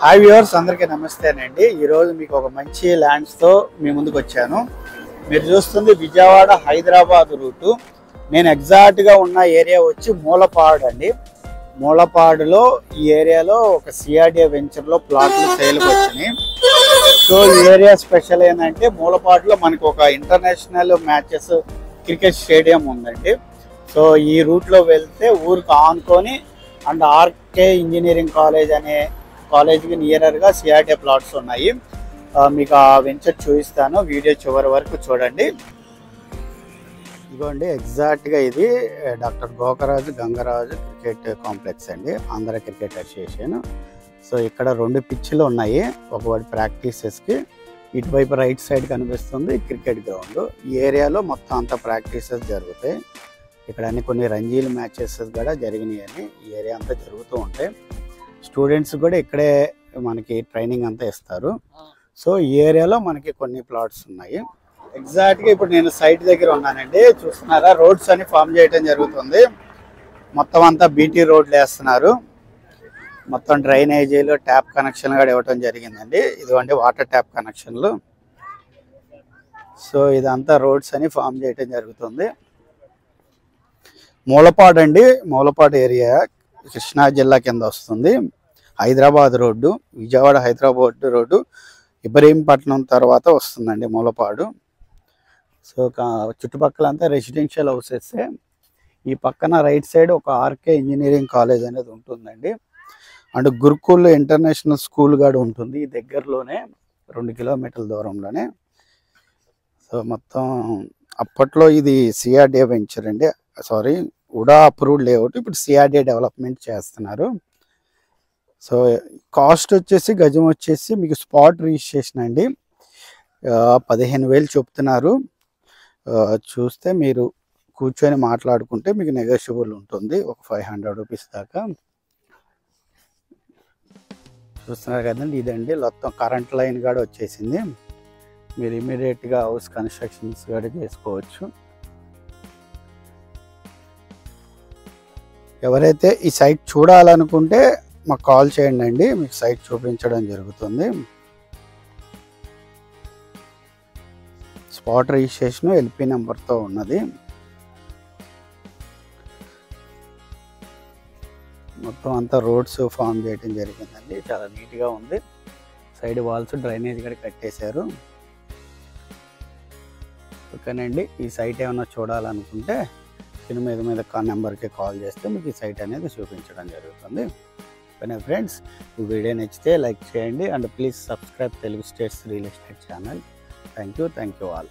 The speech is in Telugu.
హాయ్ వ్యూవర్స్ అందరికీ నమస్తేనండి. ఈరోజు మీకు ఒక మంచి ల్యాండ్స్తో మీ ముందుకు వచ్చాను. మీరు చూస్తుంది విజయవాడ హైదరాబాద్ రూటు. నేను ఎగ్జాక్ట్గా ఉన్న ఏరియా వచ్చి మూలపాడు అండి. మూలపాడులో ఈ ఏరియాలో ఒక సిఆర్డిఏ వెంచర్లో ప్లాట్లు సేల్కి వచ్చినాయి. సో ఈ ఏరియా స్పెషల్ ఏంటంటే మూలపాడులో మనకు ఒక ఇంటర్నేషనల్ మ్యాచెస్ క్రికెట్ స్టేడియం ఉందండి. సో ఈ రూట్లో వెళ్తే ఊరికి ఆనుకొని అండ్ ఆర్కే ఇంజనీరింగ్ కాలేజ్ అనే కాలేజ్కి నియరర్గా సిఆర్డిఏ ప్లాట్స్ ఉన్నాయి. మీకు ఆ వెంచర్ చూపిస్తాను, వీడియో చివరి వరకు చూడండి. ఇదిగోండి ఎగ్జాక్ట్గా ఇది doctor Gokaraju Gangaraju cricket complex అండి, ఆంధ్ర క్రికెట్ అసోసియేషన్. సో ఇక్కడ 2 పిచ్లు ఉన్నాయి. ఒకటి ప్రాక్టీసెస్కి, ఇటువైపు రైట్ సైడ్ కనిపిస్తుంది క్రికెట్ గ్రౌండ్. ఈ ఏరియాలో మొత్తం అంతా ప్రాక్టీసెస్ జరుగుతాయి. ఇక్కడ అన్ని కొన్ని రంజీల మ్యాచెస్ కూడా జరిగినాయని ఈ ఏరియా అంతా జరుగుతూ ఉంటాయి. స్టూడెంట్స్ కూడా ఇక్కడే మనకి ట్రైనింగ్ అంతా ఇస్తారు. సో ఈ ఏరియాలో మనకి కొన్ని ప్లాట్స్ ఉన్నాయి. ఎగ్జాక్ట్గా ఇప్పుడు నేను సైట్ దగ్గర ఉన్నానండి. చూస్తున్నారా, రోడ్స్ అని ఫామ్ చేయడం జరుగుతుంది. మొత్తం అంతా బీటీ రోడ్లు వేస్తున్నారు. మొత్తం డ్రైనేజీలు, ట్యాప్ కనెక్షన్ కూడా ఇవ్వటం జరిగిందండి. ఇదిగోండి వాటర్ ట్యాప్ కనెక్షన్లు. సో ఇదంతా రోడ్స్ అని ఫామ్ చేయడం జరుగుతుంది. మూలపాడు అండి, మూలపాడు ఏరియా కృష్ణా జిల్లా కింద వస్తుంది. హైదరాబాద్ రోడ్డు, విజయవాడ హైదరాబాద్ రోడ్డు ఇబ్రహీంపట్నం తర్వాత వస్తుందండి మూలపాడు. సో చుట్టుపక్కలంతా రెసిడెన్షియల్ హౌసెస్. ఈ పక్కన రైట్ సైడ్ ఒక ఆర్కే ఇంజనీరింగ్ కాలేజ్ అనేది ఉంటుందండి. అండ్ గురుకుల్ ఇంటర్నేషనల్ స్కూల్ కూడా ఉంటుంది ఈ దగ్గరలోనే, 2 కిలోమీటర్ల దూరంలోనే. సో మొత్తం అప్పట్లో ఇది సిఆర్డిఏ వెంచర్ అండి, సారీ ఉడా అప్రూవ్డ్ లేఅవుట్. ఇప్పుడు సిఆర్డిఏ డెవలప్మెంట్ చేస్తున్నారు. సో కాస్ట్ వచ్చేసి గజం వచ్చేసి మీకు స్పాట్ రిజిస్ట్రేషన్ అండి 15,000 చెప్తున్నారు. చూస్తే మీరు కూర్చొని మాట్లాడుకుంటే మీకు నెగోషియబుల్ ఉంటుంది, ఒక 500 రూపీస్ దాకా. చూస్తున్నారు కదండి, ఇదండి మొత్తం కరెంట్ లైన్ కూడా వచ్చేసింది. మీరు ఇమీడియట్గా హౌస్ కన్స్ట్రక్షన్స్ కూడా చేసుకోవచ్చు. ఎవరైతే ఈ సైట్ చూడాలనుకుంటే మాకు కాల్ చేయండి అండి, మీకు సైట్ చూపించడం జరుగుతుంది. స్పాట్ రిజిస్ట్రేషన్ ఎల్పి నెంబర్తో ఉన్నది. మొత్తం అంతా రోడ్స్ ఫామ్ చేయడం జరిగిందండి, చాలా నీట్గా ఉంది. సైడ్ వాల్స్ డ్రైనేజ్ కూడా కట్టేశారు. ఓకేనండి, ఈ సైట్ ఏమైనా చూడాలనుకుంటే మీద నెంబర్కి కాల్ చేస్తే మీకు ఈ సైట్ అనేది చూపించడం జరుగుతుంది. ఓకే ఫ్రెండ్స్, ఈ వీడియో నచ్చితే లైక్ చేయండి and please subscribe Telugu states real estate channel. Thank you all.